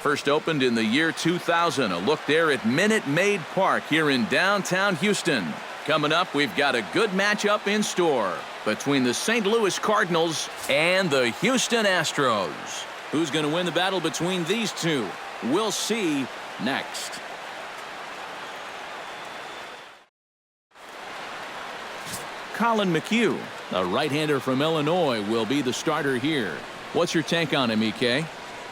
first opened in the year 2000. A look there at Minute Maid Park here in downtown Houston. Coming up, we've got a good matchup in store between the St. Louis Cardinals and the Houston Astros. Who's going to win the battle between these two? We'll see next. Colin McHugh, a right-hander from Illinois, will be the starter here. What's your take on him, EK?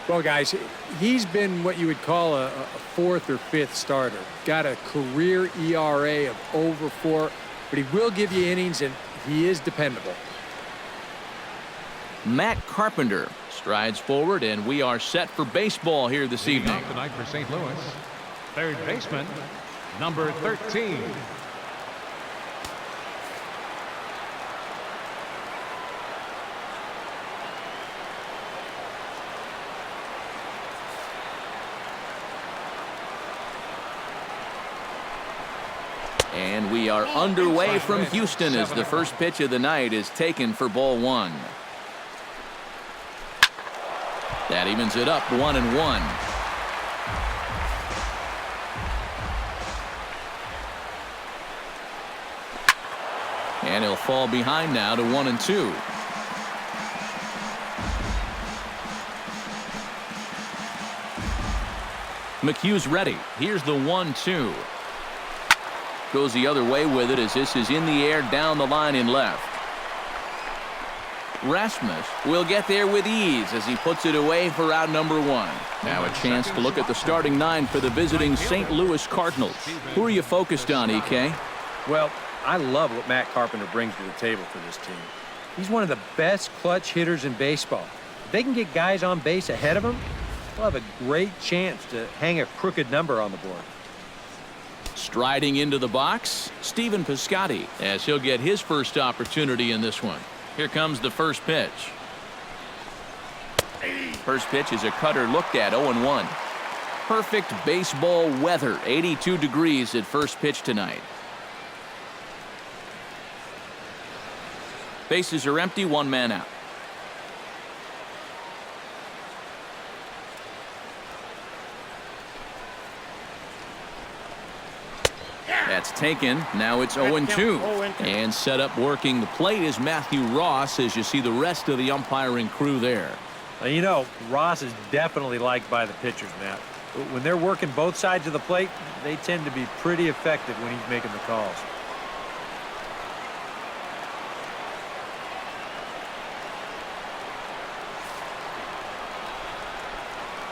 Well, guys, he's been what you would call a fourth or fifth starter. Got a career ERA of over 4, but he will give you innings, and he is dependable. Matt Carpenter strides forward, and we are set for baseball here this evening. Tonight for St. Louis, third baseman, number 13. And we are underway from Houston as the first pitch of the night is taken for ball 1. That evens it up 1-1. And he'll fall behind now to 1-2. McHugh's ready. Here's the 1-2. Goes the other way with it as this is in the air down the line in left. Rasmus will get there with ease as he puts it away for out number 1. Now a chance to look at the starting 9 for the visiting St. Louis Cardinals. Who are you focused on, EK? Well, I love what Matt Carpenter brings to the table for this team. He's one of the best clutch hitters in baseball. If they can get guys on base ahead of him, they'll have a great chance to hang a crooked number on the board. Striding into the box, Stephen Piscotty, as he'll get his first opportunity in this one. Here comes the first pitch. First pitch is a cutter looked at, 0-1. Perfect baseball weather, 82 degrees at first pitch tonight. Bases are empty, 1 man out. That's taken. Now it's 0-2. And set up working the plate is Matthew Ross as you see the rest of the umpiring crew there. You know, Ross is definitely liked by the pitchers, Matt. When they're working both sides of the plate, they tend to be pretty effective when he's making the calls.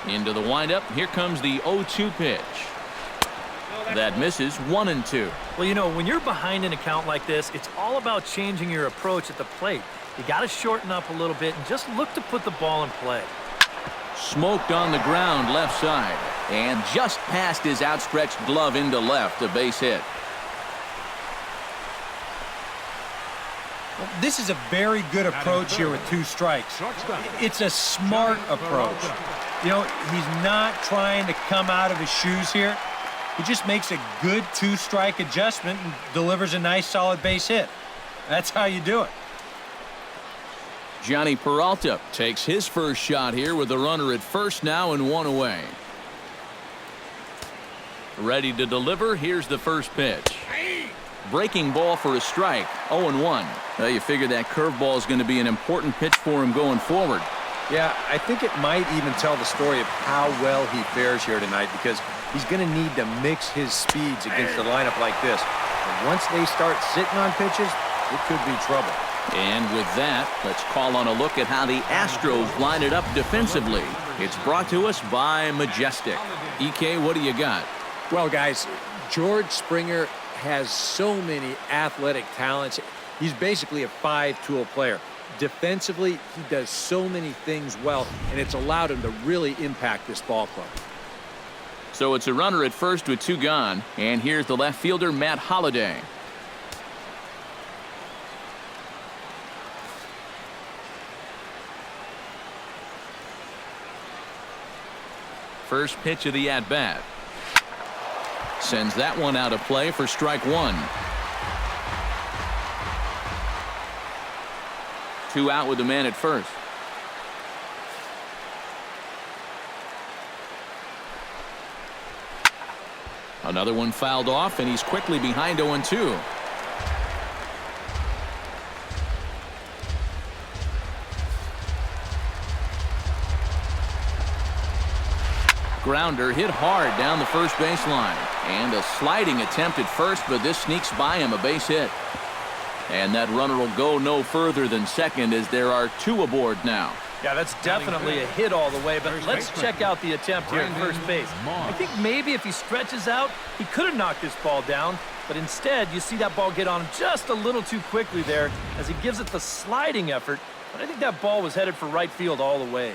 Into the windup. Here comes the 0-2 pitch. That misses, 1-2. Well, you know, when you're behind an account like this, it's all about changing your approach at the plate. You got to shorten up a little bit and just look to put the ball in play. Smoked on the ground left side and just past his outstretched glove into left, a base hit. Well, this is a very good approach here with 2 strikes. It's a smart approach. You know, he's not trying to come out of his shoes here. He just makes a good 2-strike adjustment and delivers a nice solid base hit. That's how you do it. Johnny Peralta takes his first shot here with the runner at first now and 1 away. Ready to deliver. Here's the first pitch. Breaking ball for a strike. 0-1. Well, you figure that curveball is going to be an important pitch for him going forward. Yeah, I think it might even tell the story of how well he fares here tonight because he's going to need to mix his speeds against a lineup like this. And once they start sitting on pitches, it could be trouble. And with that, let's call on a look at how the Astros line it up defensively. It's brought to us by Majestic. EK, what do you got? Well, guys, George Springer has so many athletic talents. He's basically a 5-tool player. Defensively, he does so many things well, and it's allowed him to really impact this ball club. So it's a runner at first with 2 gone, and here's the left fielder, Matt Holliday. First pitch of the at-bat. Sends that one out of play for strike 1. 2 out with the man at first. Another one fouled off, and he's quickly behind 0-2. Grounder hit hard down the first baseline. And a sliding attempt at first, but this sneaks by him, a base hit. And that runner will go no further than second as there are 2 aboard now. Yeah, that's definitely a hit all the way, but let's check out the attempt here at first base. I think maybe if he stretches out, he could have knocked this ball down, but instead you see that ball get on him just a little too quickly there as he gives it the sliding effort, but I think that ball was headed for right field all the way.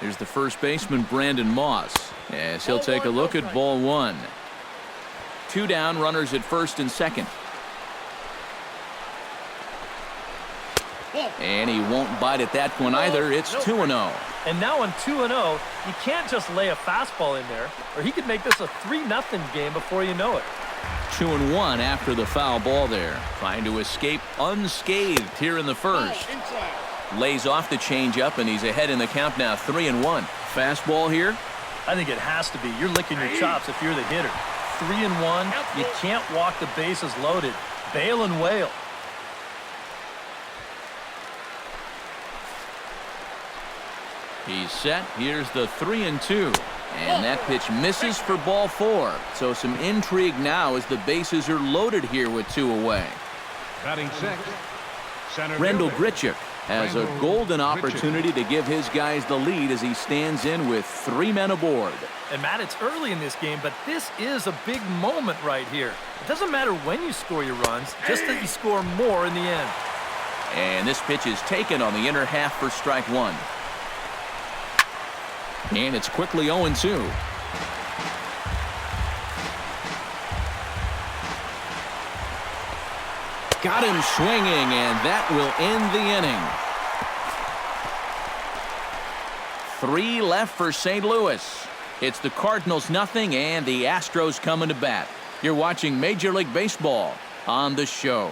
Here's the first baseman, Brandon Moss, as he'll take a look at ball 1. 2 down, runners at first and second. And he won't bite at that one either. It's 2-0. And now on 2-0, you can't just lay a fastball in there, or he could make this a 3-0 game before you know it. 2-1 after the foul ball there. Trying to escape unscathed here in the first. Lays off the changeup, and he's ahead in the count now, 3-1. Fastball here. I think it has to be. You're licking your chops if you're the hitter. 3-1. You can't walk the bases loaded. Bail and wail. He's set. Here's the 3-2. And that pitch misses for ball 4. So some intrigue now as the bases are loaded here with 2 away. Batting sixth, center Rendell fielder. Grichuk has a golden opportunity to give his guys the lead as he stands in with 3 men aboard. And Matt, it's early in this game, but this is a big moment right here. It doesn't matter when you score your runs, just that you score more in the end. And this pitch is taken on the inner half for strike 1. And it's quickly 0-2. Got him swinging, and that will end the inning. 3 left for St. Louis. It's the Cardinals nothing, and the Astros coming to bat. You're watching Major League Baseball on the show.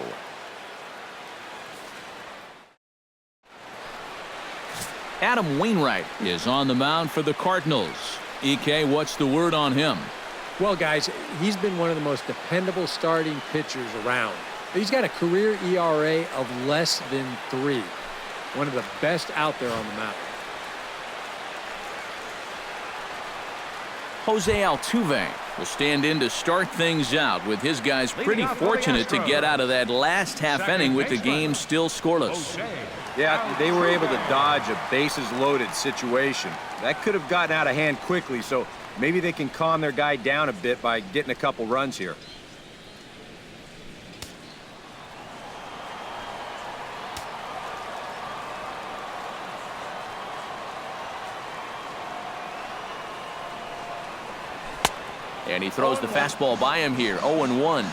Adam Wainwright is on the mound for the Cardinals. EK, what's the word on him? Well, guys, he's been one of the most dependable starting pitchers around. He's got a career ERA of less than 3. One of the best out there on the mound. Jose Altuve will stand in to start things out, with his guys pretty fortunate to get out of that last half inning with the game still scoreless. Yeah, they were able to dodge a bases-loaded situation. That could have gotten out of hand quickly, so maybe they can calm their guy down a bit by getting a couple runs here. And he throws the fastball by him here, 0-1.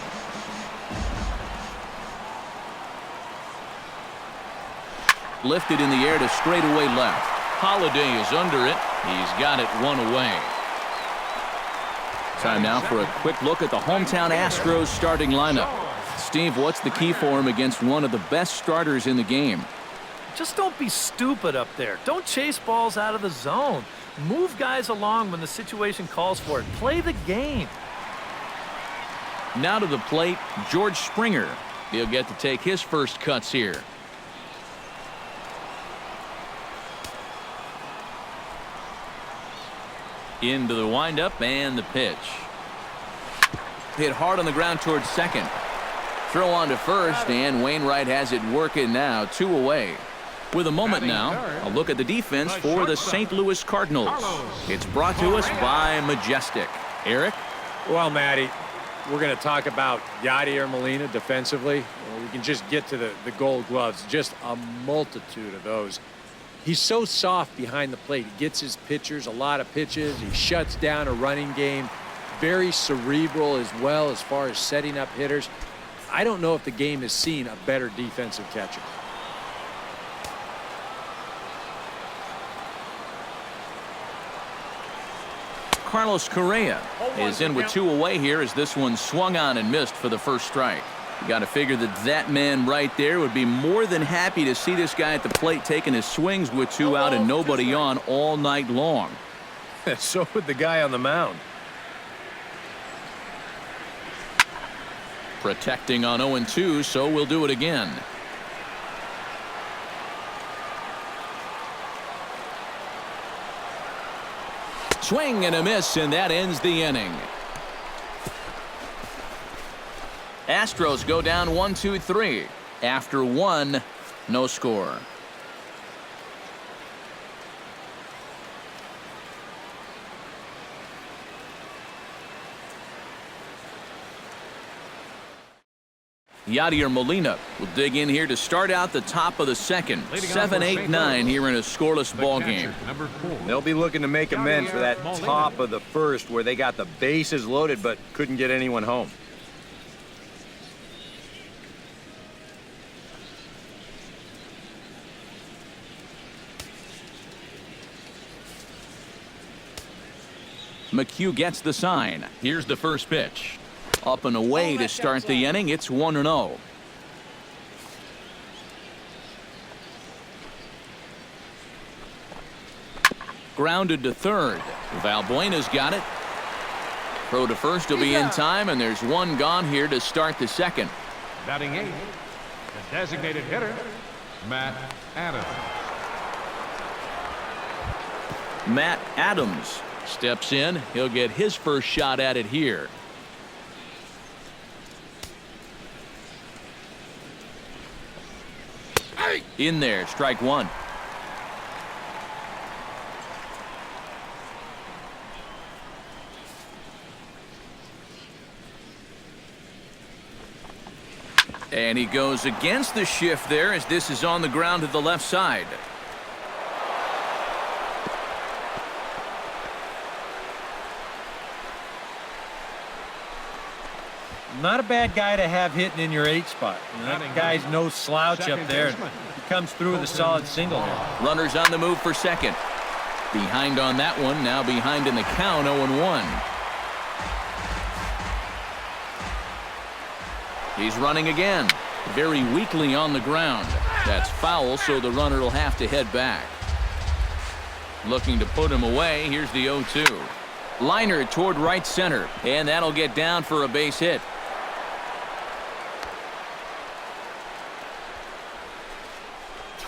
Lifted in the air to straightaway left. Holiday is under it. He's got it 1 away. Time now for a quick look at the hometown Astros starting lineup. Steve, what's the key for him against one of the best starters in the game? Just don't be stupid up there. Don't chase balls out of the zone. Move guys along when the situation calls for it. Play the game. Now to the plate, George Springer. He'll get to take his first cuts here. Into the windup and the pitch. Hit hard on the ground towards second. Throw on to first, and Wainwright has it working now, 2 away. With a moment now, a look at the defense for the St. Louis Cardinals. It's brought to us by Majestic. Eric? Well, Matty, we're going to talk about Yadier Molina defensively. We can just get to the gold gloves. Just a multitude of those. He's so soft behind the plate. He gets his pitchers a lot of pitches. He shuts down a running game. Very cerebral as well as far as setting up hitters. I don't know if the game has seen a better defensive catcher. Carlos Correa is in with 2 away here as this one swung on and missed for the first strike. You got to figure that that man right there would be more than happy to see this guy at the plate taking his swings with 2 out and nobody on all night long. So would the guy on the mound. Protecting on 0-2, so we'll do it again. Swing and a miss, and that ends the inning. Astros go down 1-2-3. After 1, no score. Yadier Molina will dig in here to start out the top of the second. 7-8-9 here in a scoreless ball game. They'll be looking to make amends for that top of the first where they got the bases loaded but couldn't get anyone home. McHugh gets the sign. Here's the first pitch. Up and away to start the inning. It's 1-0. Grounded to third. Valbuena's got it. Throw to first will be in time, and there's one gone here to start the second. Batting 8, the designated hitter, Matt Adams. Matt Adams steps in. He'll get his first shot at it here. In there, strike one. And he goes against the shift there as this is on the ground to the left side. Not a bad guy to have hitting in your 8 spot. That guy's no slouch up there. He comes through with a solid single here. Runners on the move for second. Behind on that one, now behind in the count, 0-1. He's running again. Very weakly on the ground. That's foul, so the runner will have to head back. Looking to put him away. Here's the 0-2. Liner toward right center, and that'll get down for a base hit.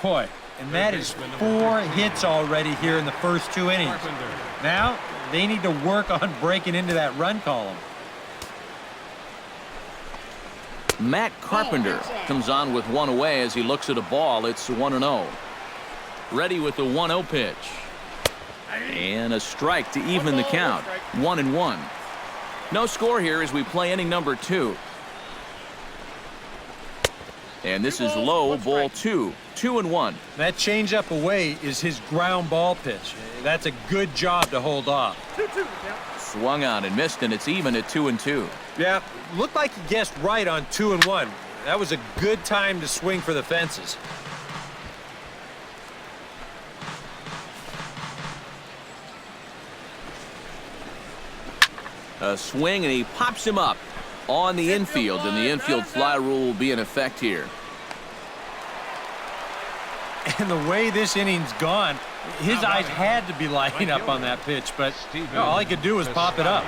Boy, and that is 4 hits already here in the first 2 innings. Now they need to work on breaking into that run column. Matt Carpenter comes on with one away as he looks at a ball. It's 1-0. Ready with the 1-0 pitch. And a strike to even the count. 1-1. No score here as we play inning number 2. And this is low, ball 2. 2-1. That changeup away is his ground ball pitch. That's a good job to hold off. Swung on and missed, and it's even at 2-2. Yeah, looked like he guessed right on 2-1. That was a good time to swing for the fences. A swing, and he pops him up on the infield, and the infield fly rule will be in effect here. And the way this inning's gone, his eyes had to be lighting up on that pitch, but all he could do was pop it up.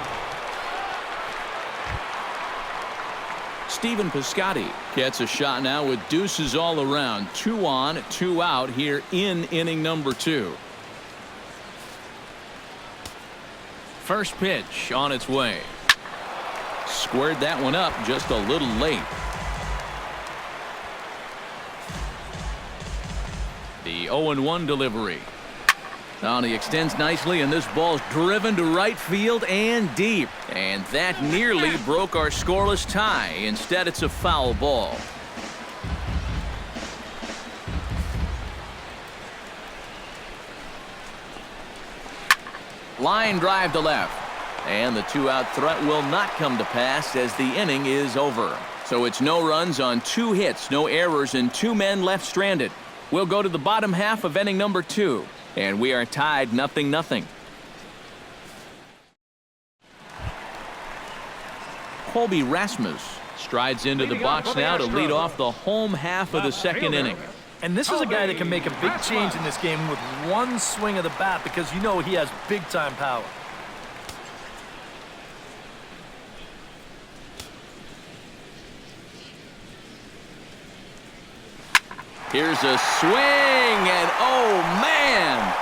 Stephen Piscotty gets a shot now with deuces all around. 2 on, 2 out here in inning number 2. First pitch on its way. Squared that one up just a little late. The 0-1 delivery. Now he extends nicely, and this ball's driven to right field and deep. And that nearly broke our scoreless tie. Instead, it's a foul ball. Line drive to left. And the 2-out threat will not come to pass as the inning is over. So it's no runs on 2 hits, no errors, and 2 men left stranded. We'll go to the bottom half of inning number 2. And we are tied 0-0. Colby Rasmus Strides into the box now to lead off the home half of the second inning. And this is a guy that can make a big change in this game with one swing of the bat because you know he has big-time power. Here's a swing, and oh, man!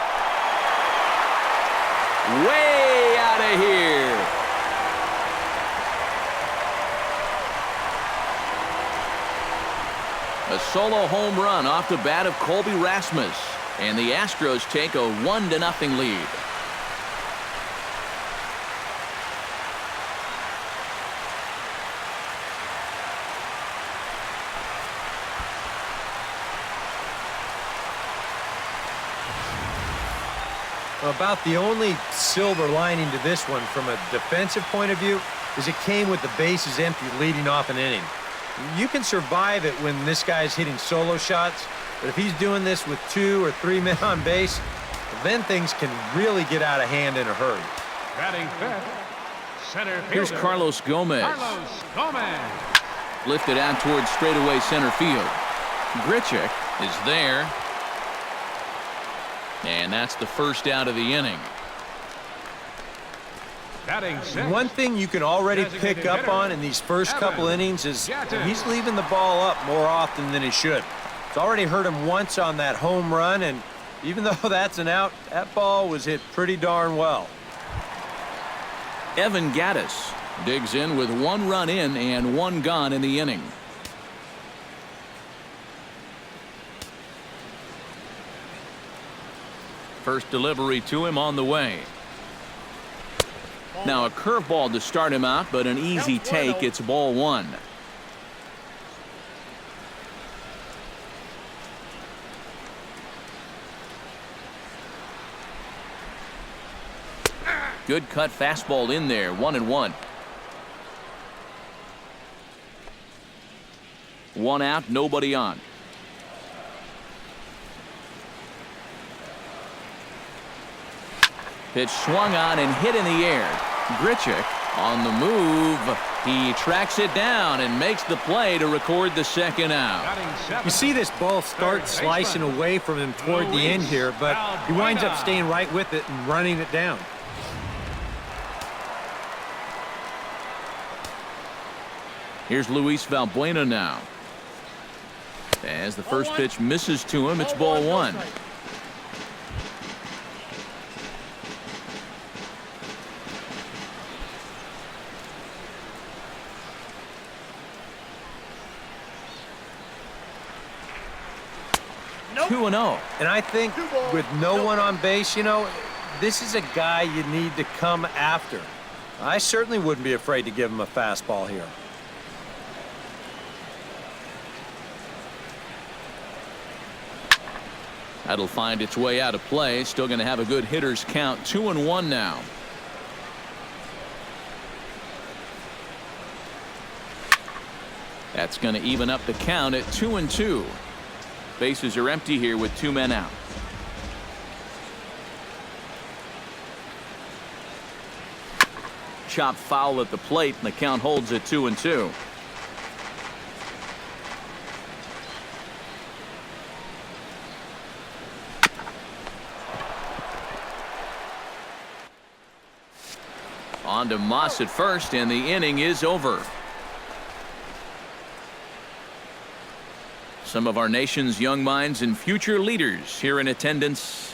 Way out of here. A solo home run off the bat of Colby Rasmus, and the Astros take a 1-0 lead. About the only silver lining to this one from a defensive point of view is it came with the bases empty leading off an inning. You can survive it when this guy's hitting solo shots, but if he's doing this with 2 or 3 men on base, then things can really get out of hand in a hurry. Batting fifth, center fielder. Here's Carlos Gomez. Carlos Gomez. Lifted out towards straightaway center field. Grichuk is there. And that's the first out of the inning. Batting sixth. One thing you can already pick up on in these first couple innings is he's leaving the ball up more often than he should. It's already hurt him once on that home run, and even though that's an out, that ball was hit pretty darn well. Evan Gattis digs in with 1 run in and 1 gone in the inning. First delivery to him on the way. Now a curveball to start him out, but an easy take. It's ball 1. Good cut fastball in there. 1-1. 1 out, nobody on. Pitch swung on and hit in the air. Grichuk on the move. He tracks it down and makes the play to record the second out. You see this ball start slicing away from him toward the end here, but he winds up staying right with it and running it down. Here's Luis Valbuena now. As the first pitch misses to him, it's ball 1. Nope. 2-0. And I think with no one on base, you know, this is a guy you need to come after. I certainly wouldn't be afraid to give him a fastball here. That'll find its way out of play. Still going to have a good hitter's count. 2-1 now. That's going to even up the count at 2-2. Bases are empty here with 2 men out. Chop foul at the plate, and the count holds at 2-2. On to Moss at first, and the inning is over. Some of our nation's young minds and future leaders here in attendance.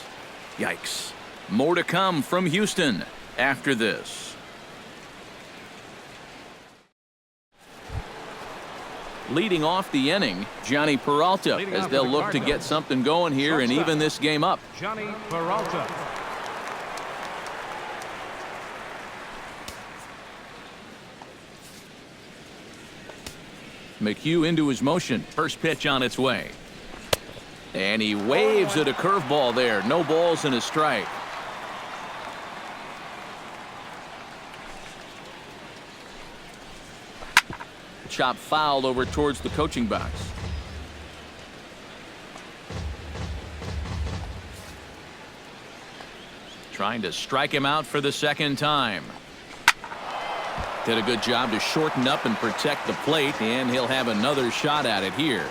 Yikes. More to come from Houston after this. Leading off the inning, Johnny Peralta, as they'll look to get something going here and even this game up. Johnny Peralta. McHugh into his motion. First pitch on its way. And he waves at a curveball there. No balls and a strike. Chop fouled over towards the coaching box. Trying to strike him out for the second time. Did a good job to shorten up and protect the plate, and he'll have another shot at it here.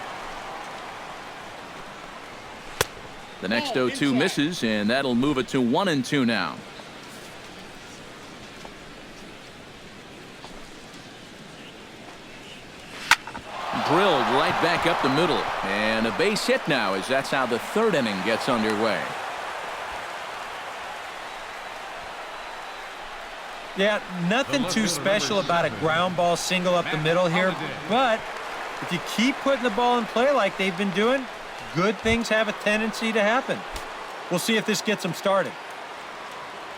The next 0-2 misses, and that'll move it to 1-2 now. Drilled right back up the middle, and a base hit now, as that's how the third inning gets underway. Yeah, nothing too special about a ground ball single up the middle here, but if you keep putting the ball in play like they've been doing, good things have a tendency to happen. We'll see if this gets them started.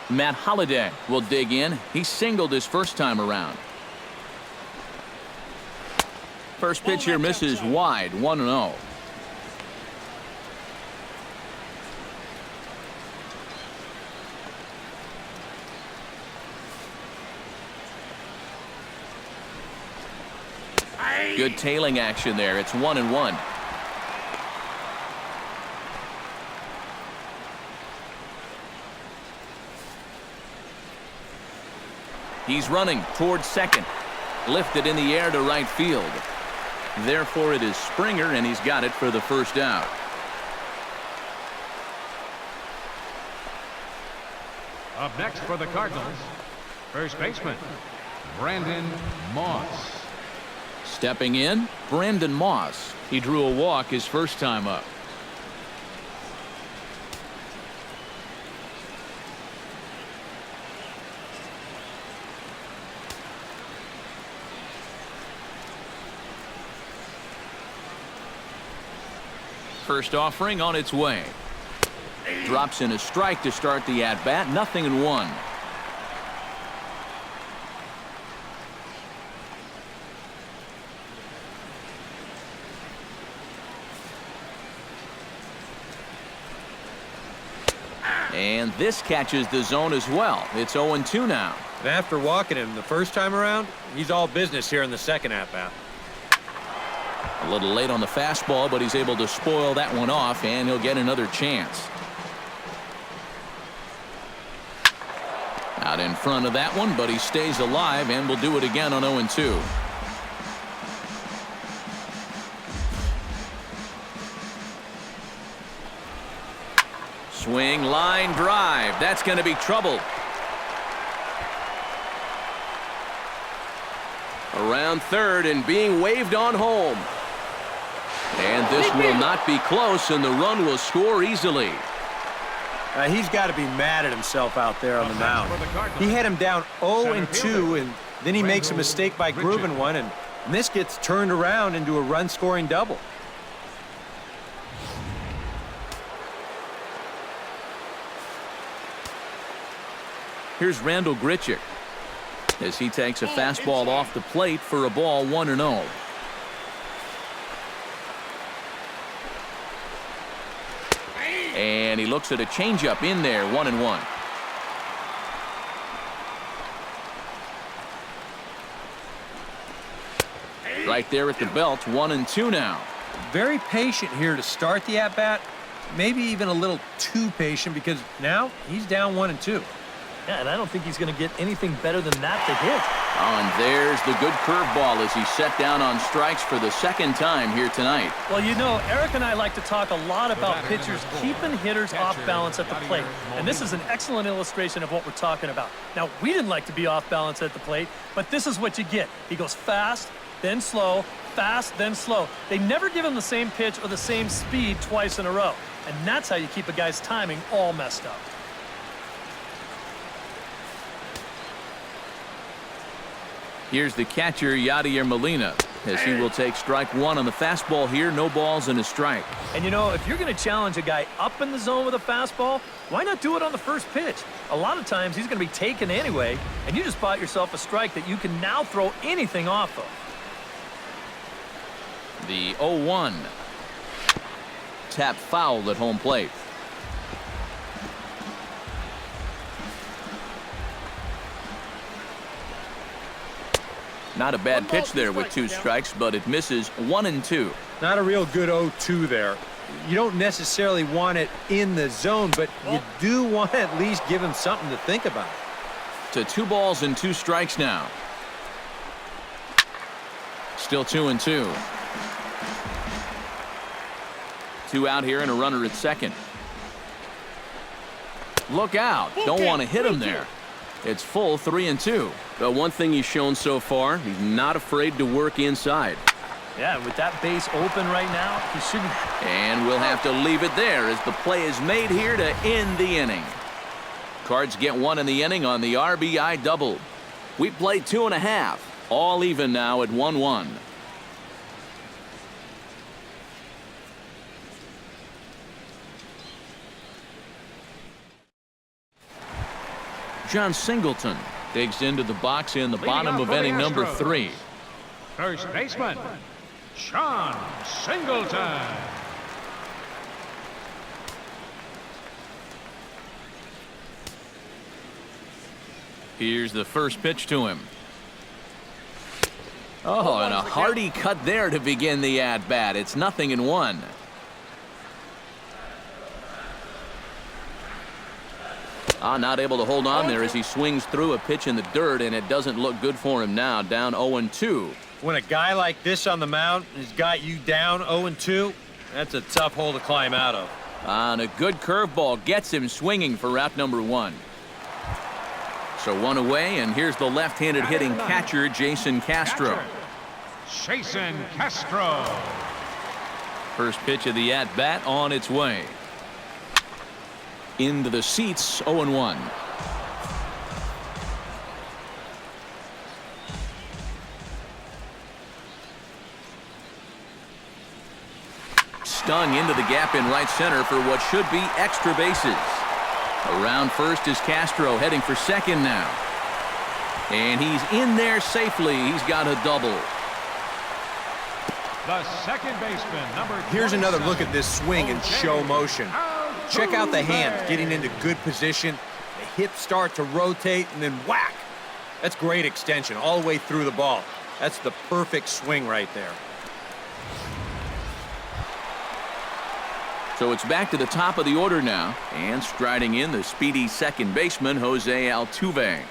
Matt Holliday will dig in. He singled his first time around. First pitch here misses wide, 1-0. Good tailing action there. It's 1-1. He's running towards second. Lifted in the air to right field. Therefore, it is Springer, and he's got it for the first out. Up next for the Cardinals, first baseman, Brandon Moss. Stepping in, Brandon Moss. He drew a walk his first time up. First offering on its way. Drops in a strike to start the at-bat. 0-1. And this catches the zone as well. It's 0-2 now. And after walking him the first time around, he's all business here in the second at-bat. A little late on the fastball, but he's able to spoil that one off, and he'll get another chance. Out in front of that one, but he stays alive and will do it again on 0-2. Swing, line drive. That's going to be trouble. Around third and being waved on home. And this will not be close, and the run will score easily. He's got to be mad at himself out there on the mound. He had him down 0-2, and then he makes a mistake by grooving one, and this gets turned around into a run-scoring double. Here's Randall Grichuk as he takes a fastball off the plate for a ball, 1-0. And he looks at a changeup in there, 1-1. Right there at the belt, 1-2 now. Very patient here to start the at-bat. Maybe even a little too patient, because now he's down 1-2. Yeah, and I don't think he's going to get anything better than that to hit. Oh, and there's the good curveball as he's set down on strikes for the second time here tonight. Well, you know, Eric and I like to talk a lot about pitchers keeping hitters off balance at the plate. And this is an excellent illustration of what we're talking about. Now, we didn't like to be off balance at the plate, but this is what you get. He goes fast, then slow, fast, then slow. They never give him the same pitch or the same speed twice in a row. And that's how you keep a guy's timing all messed up. Here's the catcher, Yadier Molina, as he will take strike one on the fastball here. No balls and a strike. And, you know, if you're going to challenge a guy up in the zone with a fastball, why not do it on the first pitch? A lot of times he's going to be taken anyway, and you just bought yourself a strike that you can now throw anything off of. The 0-1. Tap foul at home plate. Not a bad pitch there with two strikes, but it misses 1-2. Not a real good 0-2 there. You don't necessarily want it in the zone, but you do want to at least give him something to think about. To 2 balls and 2 strikes now. Still 2-2. 2 out here and a runner at second. Look out. Don't want to hit him there. It's full 3-2. The one thing he's shown so far, he's not afraid to work inside. Yeah, with that base open right now, he shouldn't. And we'll have to leave it there as the play is made here to end the inning. Cards get 1 in the inning on the RBI double. We played 2.5. All even now at 1-1. John Singleton digs into the box in the bottom of inning number 3. First baseman, John Singleton. Here's the first pitch to him. Oh, and a hearty cut there to begin the at-bat. It's 0-1. Not able to hold on there as he swings through a pitch in the dirt, and it doesn't look good for him now. Down 0-2. When a guy like this on the mound has got you down 0-2, that's a tough hole to climb out of. And a good curveball gets him swinging for out number 1. So 1 away, and here's the left-handed hitting catcher, Jason Castro. Jason Castro. First pitch of the at-bat on its way. Into the seats, 0-1. Stung into the gap in right center for what should be extra bases. Around first is Castro, heading for second now. And he's in there safely. He's got a double. The second baseman, number 27. Here's another look at this swing in show motion. Check out the hands getting into good position. The hips start to rotate and then whack. That's great extension all the way through the ball. That's the perfect swing right there. So it's back to the top of the order now, and striding in the speedy second baseman, Jose Altuve.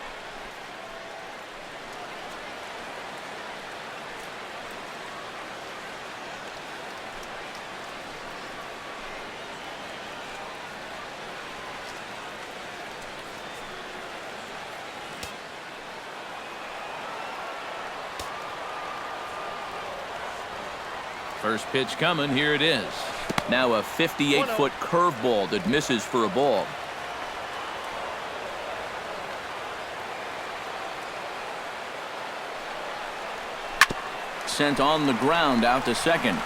First pitch coming, here it is. Now a 58-foot curveball that misses for a ball. Sent on the ground out to second.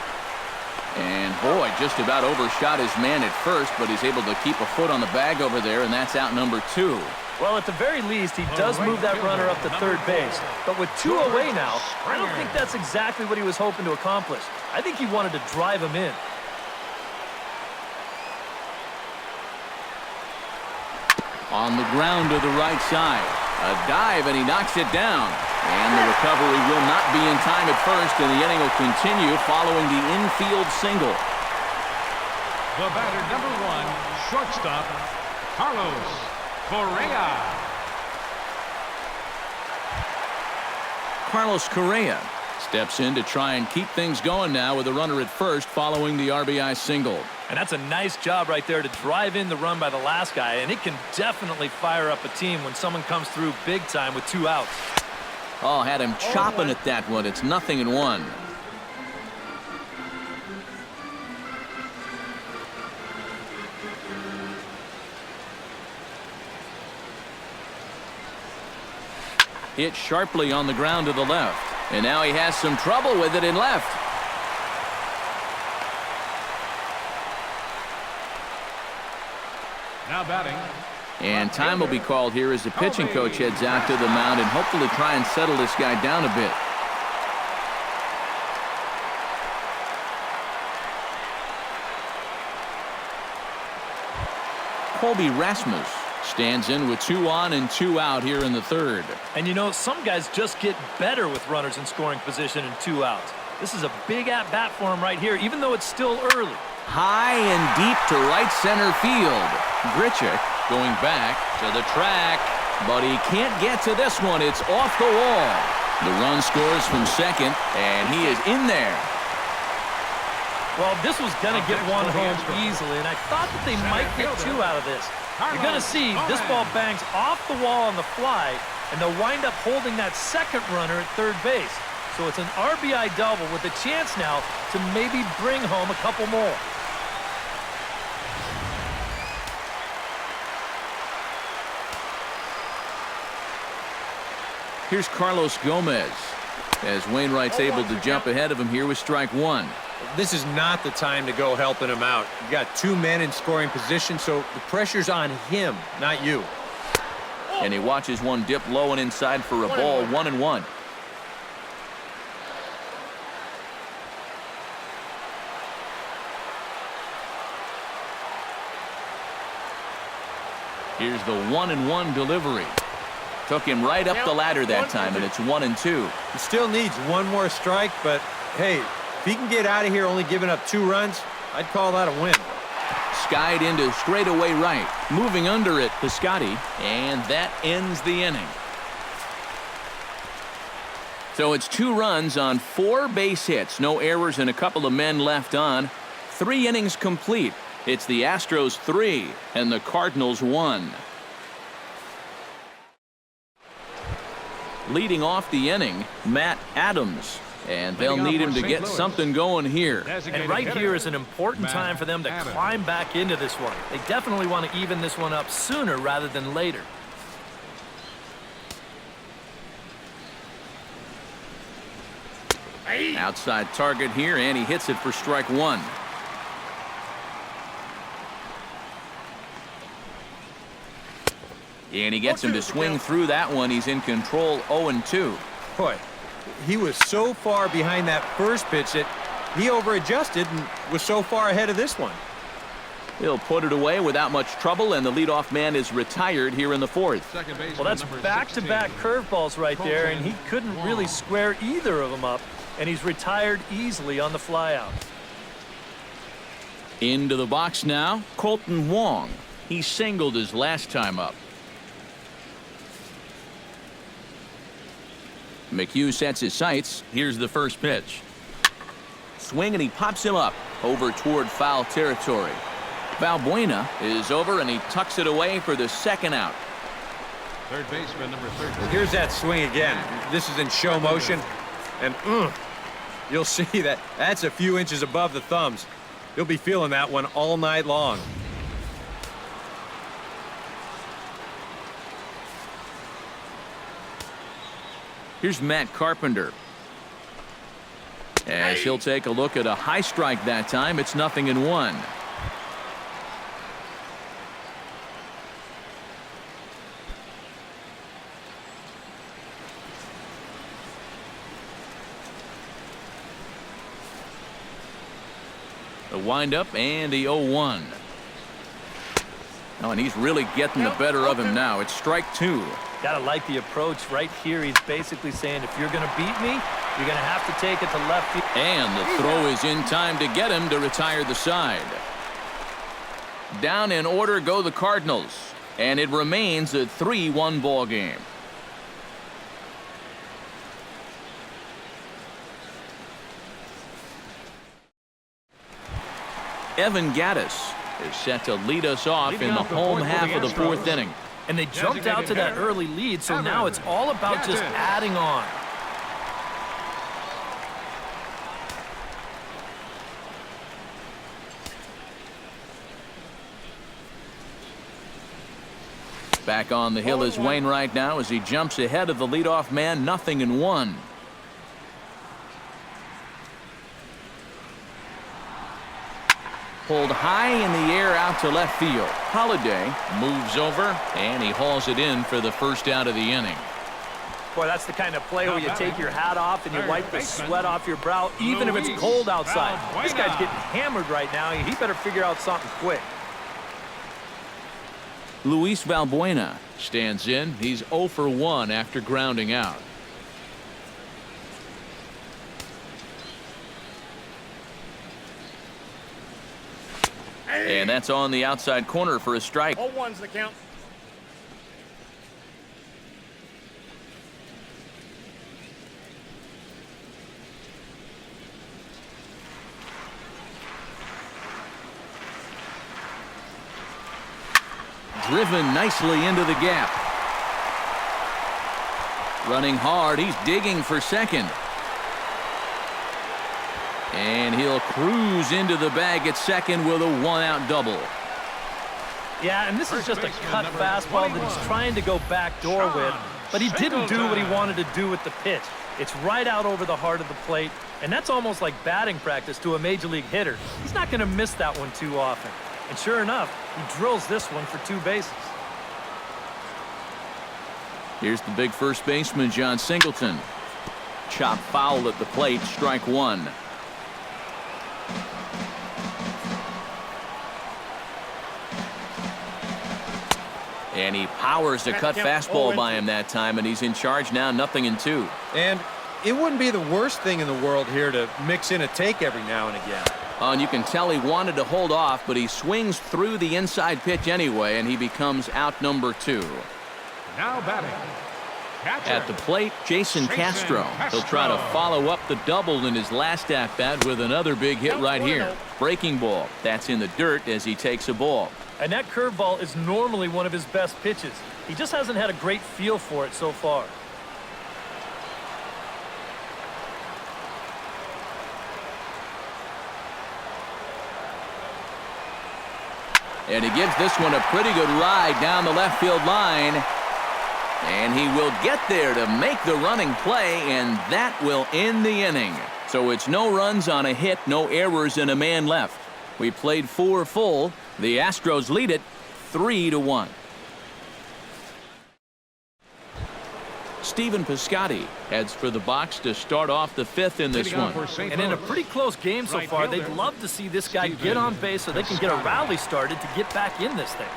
And boy, just about overshot his man at first, but he's able to keep a foot on the bag over there, and that's out number 2. Well, at the very least, he does move that runner up to third base. But with 2 away now, I don't think that's exactly what he was hoping to accomplish. I think he wanted to drive him in. On the ground to the right side. A dive, and he knocks it down. And the recovery will not be in time at first, and the inning will continue following the infield single. The batter, number 1, shortstop, Carlos Correa. Carlos Correa steps in to try and keep things going now with a runner at first following the RBI single. And that's a nice job right there to drive in the run by the last guy, and it can definitely fire up a team when someone comes through big time with 2 outs. Oh, had him chopping at that one. It's 0-1. Hit sharply on the ground to the left. And now he has some trouble with it in left. Now batting. And time will be called here as the pitching coach heads out to the mound and hopefully try and settle this guy down a bit. Colby Rasmus stands in with 2 on and 2 out here in the third. And you know, some guys just get better with runners in scoring position and 2 outs. This is a big at-bat for him right here, even though it's still early. High and deep to right center field. Grichuk going back to the track, but he can't get to this one. It's off the wall. The run scores from second, and he is in there. Well, this was going to get one home easily, and I thought that they might get two out of this. You're going to see this ball bangs off the wall on the fly, and they'll wind up holding that second runner at third base. So it's an RBI double with a chance now to maybe bring home a couple more. Here's Carlos Gomez, as Wainwright's able to jump ahead of him here with strike one. This is not the time to go helping him out. You got two men in scoring position, so the pressure's on him, not you. And he watches one dip low and inside for a ball, 1-1. Here's the 1-1 delivery. Took him right up the ladder that time, and it's 1-2. He still needs one more strike, but hey, if he can get out of here only giving up 2 runs, I'd call that a win. Skied into straightaway right. Moving under it to Scotty, and that ends the inning. So it's 2 runs on 4 base hits. No errors and a couple of men left on. 3 innings complete. It's the Astros 3 and the Cardinals 1. Leading off the inning, Matt Adams. And they'll need him to get something going here. And right here is an important time for them to climb back into this one. They definitely want to even this one up sooner rather than later. Outside target here, and he hits it for strike one. And he gets him to swing through that one. He's in control, 0-2. Boy, he was so far behind that first pitch that he over-adjusted and was so far ahead of this one. He'll put it away without much trouble, and the leadoff man is retired here in the 4th. Well, that's back-to-back curveballs right there, and he couldn't really square either of them up, and he's retired easily on the flyout. Into the box now, Colton Wong. He singled his last time up. McHugh sets his sights. Here's the first pitch. Swing, and he pops him up over toward foul territory. Valbuena is over, and he tucks it away for the second out. Third baseman number 13. Here's that swing again. This is in show motion, and you'll see that that's a few inches above the thumbs. You'll be feeling that one all night long. Here's Matt Carpenter. As he'll take a look at a high strike that time. It's 0-1. The windup and the 0-1. Oh, and he's really getting the better of him now. It's strike 2. Gotta like the approach right here. He's basically saying, if you're gonna beat me, you're gonna have to take it to left field. And the throw is in time to get him to retire the side. Down in order go the Cardinals, and it remains a 3-1 ball game. Evan Gattis is set to lead us off in the home half of the 4th inning. And they jumped out to that early lead, so now it's all about just adding on. Back on the hill is Wainwright now as he jumps ahead of the leadoff man, 0-1. Pulled high in the air out to left field. Holiday moves over, and he hauls it in for the first out of the inning. Boy, that's the kind of play where you take your hat off and you wipe the sweat off your brow, even if it's cold outside. This guy's getting hammered right now. He better figure out something quick. Luis Valbuena stands in. He's 0 for 1 after grounding out. And that's on the outside corner for a strike. 0-1's the count. driven nicely into the gap. Running hard, he's digging for second. And he'll cruise into the bag at second with a one-out double. Yeah, and this is just a cut fastball that he's trying to go backdoor with, but he didn't do what he wanted to do with the pitch. It's right out over the heart of the plate, and that's almost like batting practice to a major league hitter. He's not going to miss that one too often. And sure enough, he drills this one for 2 bases. Here's the big first baseman, John Singleton. Chop foul at the plate, strike one. And he powers the cut fastball by him that time, and he's in charge now, 0-2. And it wouldn't be the worst thing in the world here to mix in a take every now and again. And you can tell he wanted to hold off, but he swings through the inside pitch anyway, and he becomes out number 2. Now batting. Catcher. At the plate, Jason Castro. He'll try to follow up the double in his last at-bat with another big hit right here. Breaking ball. That's in the dirt as he takes a ball. And that curveball is normally one of his best pitches. He just hasn't had a great feel for it so far. And he gives this one a pretty good ride down the left field line. And he will get there to make the running play, and that will end the inning. So it's no runs on a hit, no errors, and a man left. We played 4 full. The Astros lead it 3-1. Stephen Piscotty heads for the box to start off the 5th in this one. And in a pretty close game so far, they'd love to see this guy get on base so they can get a rally started to get back in this thing.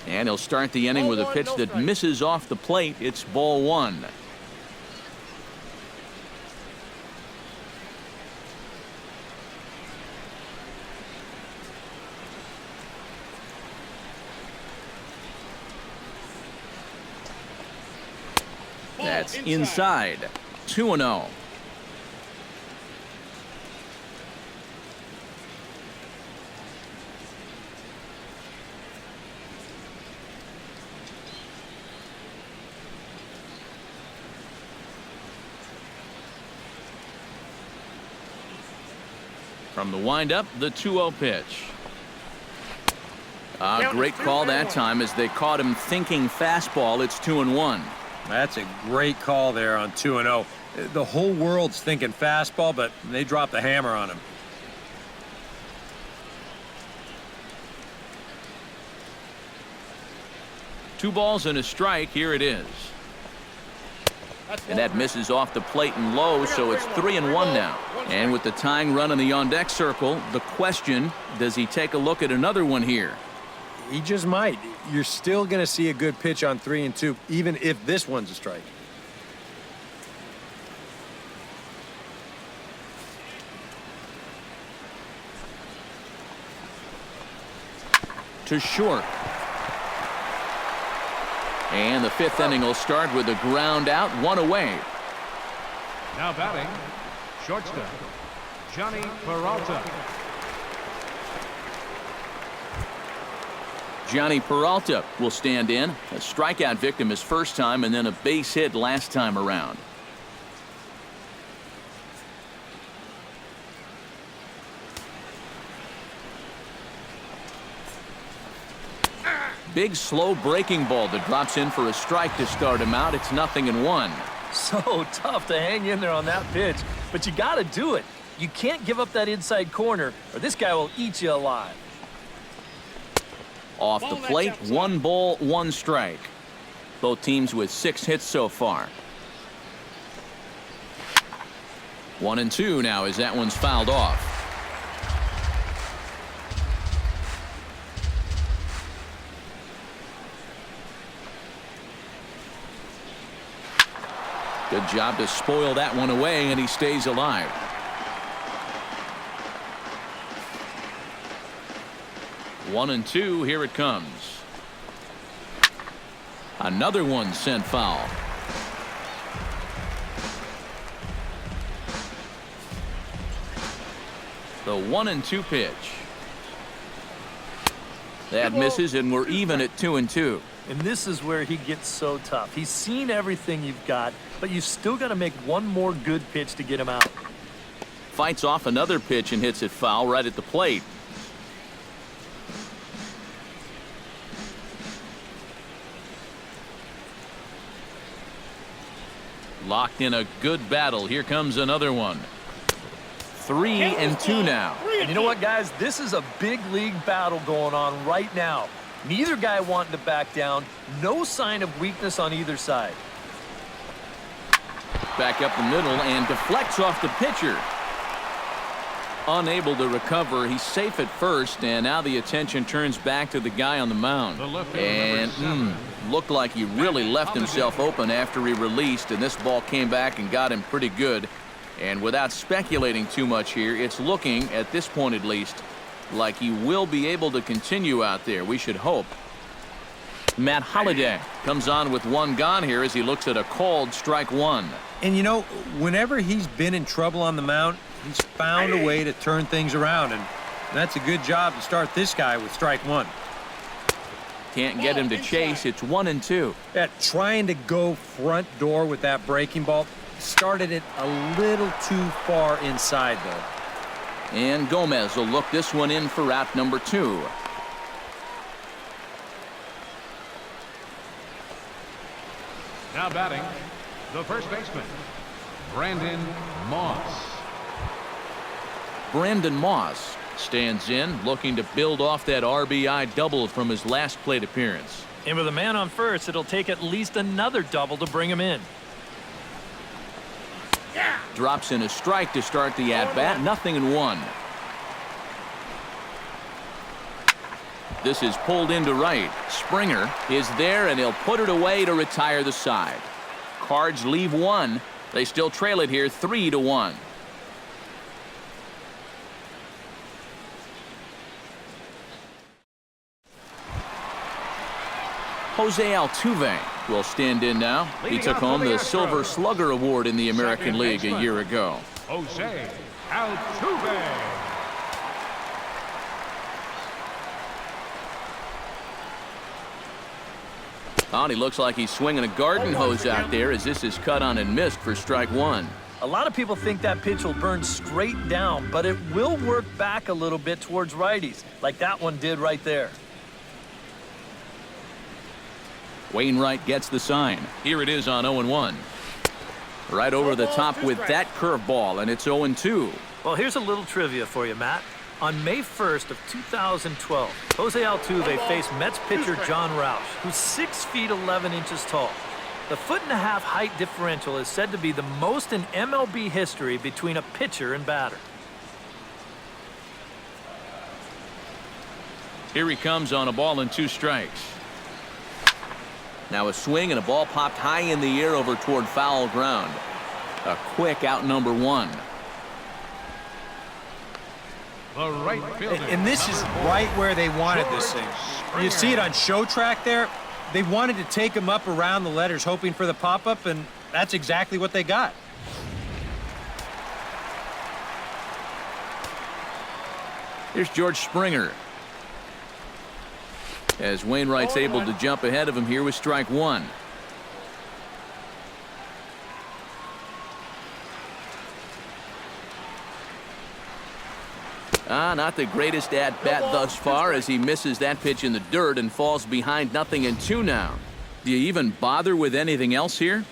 And he'll start the inning with a pitch that misses off the plate. It's ball 1. That's inside. 2-0. From the windup, the 2-0 pitch. Great call that time as they caught him thinking fastball. It's 2-1. That's a great call there on 2-0. The whole world's thinking fastball, but they dropped the hammer on him. Two balls and a strike. Here it is. And that misses off the plate and low, so it's 3-1 now. And with the tying run in the on-deck circle, the question, does he take a look at another one here? He just might. You're still going to see a good pitch on 3-2, even if this one's a strike. To short. And the 5th inning will start with a ground out, 1 away. Now batting, shortstop, Johnny Peralta. Johnny Peralta will stand in. A strikeout victim his first time, and then a base hit last time around. Big slow breaking ball that drops in for a strike to start him out. It's 0-1. So tough to hang in there on that pitch, but you got to do it. You can't give up that inside corner, or this guy will eat you alive. Off the plate, 1 ball, 1 strike. Both teams with 6 hits so far. 1-2 now as that one's fouled off. Good job to spoil that one away, and he stays alive. 1-2. Here it comes. Another one sent foul. The 1-2 pitch. That misses, and we're even at 2-2. And this is where he gets so tough. He's seen everything you've got, but you've still got to make one more good pitch to get him out. Fights off another pitch and hits it foul right at the plate. Locked in a good battle. Here comes another one. 3-2 now. And you know what, guys? This is a big league battle going on right now. Neither guy wanting to back down. No sign of weakness on either side. Back up the middle and deflects off the pitcher. Unable to recover. He's safe at first, and now the attention turns back to the guy on the mound. And looked like he really left himself open after he released, and this ball came back and got him pretty good. And without speculating too much here, it's looking, at this point at least, like he will be able to continue out there. We should hope. Matt Holliday comes on with one gone here as he looks at a called strike one. And you know, whenever he's been in trouble on the mound, he's found a way to turn things around, and that's a good job to start this guy with strike one. Can't get him to chase. It's 1-2. Yeah, trying to go front door with that breaking ball, started it a little too far inside, though. And Gomez will look this one in for out number 2. Now batting, the first baseman, Brandon Moss. Brandon Moss stands in, looking to build off that RBI double from his last plate appearance. And with a man on first, it'll take at least another double to bring him in. Drops in a strike to start the at-bat. 0-1. This is pulled into right. Springer is there, and he'll put it away to retire the side. Cards leave one. They still trail it here 3-1. Jose Altuve will stand in now. He took home the Silver Slugger Award in the American League a year ago. Jose Altuve. Oh, and he looks like he's swinging a garden hose out there as this is cut on and missed for strike one. A lot of people think that pitch will burn straight down, but it will work back a little bit towards righties, like that one did right there. Wainwright gets the sign. Here it is on 0-1. Right over the top with that curveball, and it's 0-2. Well, here's a little trivia for you, Matt. On May 1st of 2012, Jose Altuve faced Mets pitcher John Roush, who's 6 feet 11 inches tall. The 1.5-foot height differential is said to be the most in MLB history between a pitcher and batter. Here he comes on a ball and 2 strikes. Now a swing and a ball popped high in the air over toward foul ground. A quick out number 1. The right fielder. And this is right where they wanted this thing. You see it on show track there. They wanted to take him up around the letters, hoping for the pop-up, and that's exactly what they got. Here's George Springer. As Wainwright's able to jump ahead of him here with strike 1. Not the greatest at-bat thus far as he misses that pitch in the dirt and falls behind 0-2 now. Do you even bother with anything else here?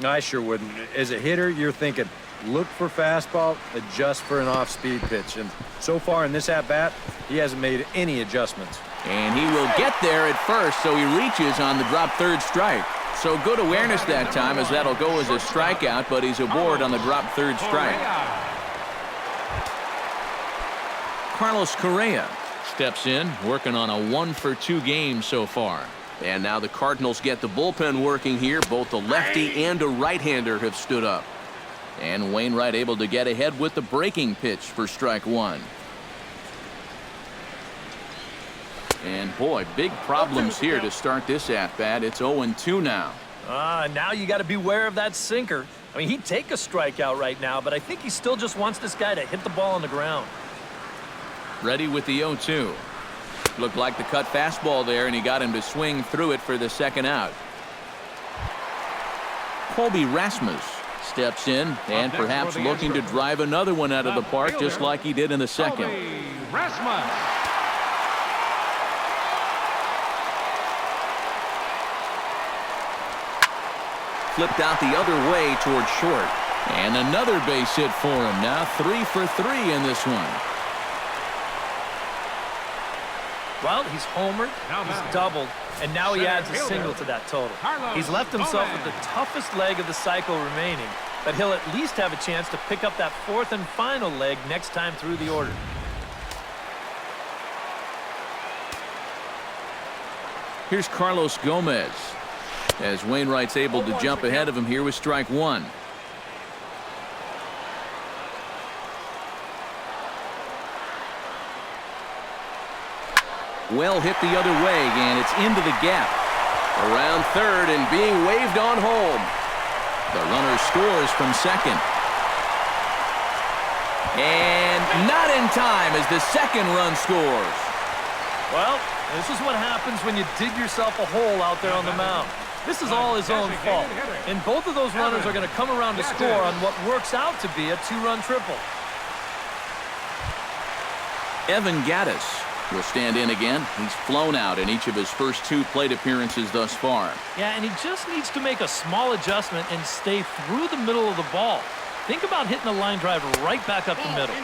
I sure wouldn't. As a hitter, you're thinking, look for fastball, adjust for an off-speed pitch. And so far in this at-bat, he hasn't made any adjustments. And he will get there at first, so he reaches on the drop third strike. So good awareness that time, as that'll go as a strikeout, but he's aboard on the drop third strike. Carlos Correa steps in, working on a 1-for-2 game so far. And now the Cardinals get the bullpen working here. Both a lefty and a right-hander have stood up. And Wainwright able to get ahead with the breaking pitch for strike 1. And boy, big problems here to start this at-bat. It's 0-2 now. Now you got to beware of that sinker. I mean, he'd take a strikeout right now, but I think he still just wants this guy to hit the ball on the ground. Ready with the 0-2. Looked like the cut fastball there, and he got him to swing through it for the second out. Colby Rasmus steps in and perhaps looking to drive another one out of the park just like he did in the second. Rasmus. Flipped out the other way toward short. And another base hit for him. Now 3 for 3 in this one. Well, he's homered, he's doubled, and now he adds a single to that total. He's left himself with the toughest leg of the cycle remaining, but he'll at least have a chance to pick up that fourth and final leg next time through the order. Here's Carlos Gomez, as Wainwright's able to jump ahead of him here with strike one. Well hit the other way, and it's into the gap. Around third and being waved on home. The runner scores from second. And not in time as the second run scores. Well, this is what happens when you dig yourself a hole out there on the mound. This is all his own fault. And both of those runners are going to come around to score on what works out to be a two-run triple. Evan Gattis will stand in again. He's flown out in each of his first 2 plate appearances thus far. Yeah, and he just needs to make a small adjustment and stay through the middle of the ball. Think about hitting a line drive right back up the middle.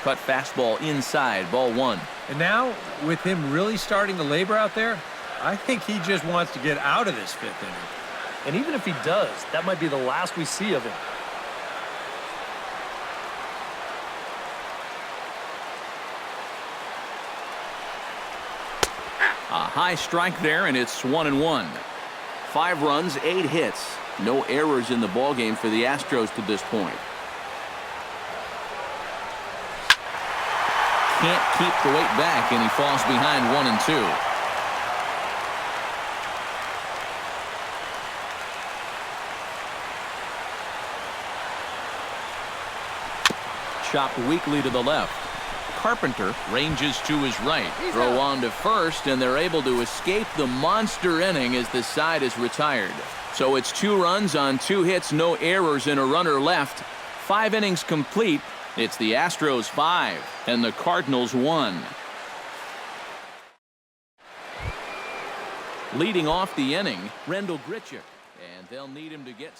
Cut fastball inside, ball 1. And now, with him really starting to labor out there, I think he just wants to get out of this 5th inning. And even if he does, that might be the last we see of him. A high strike there, and it's 1-1. 5 runs, 8 hits. No errors in the ballgame for the Astros to this point. Can't keep the weight back, and he falls behind 1-2. Chopped weakly to the left. Carpenter ranges to his right. Throw on to first, and they're able to escape the monster inning as the side is retired. So it's 2 runs on 2 hits, no errors, and a runner left. 5 innings complete. It's the Astros 5 and the Cardinals 1. Leading off the inning, Rendell Grichuk, and they'll need him to get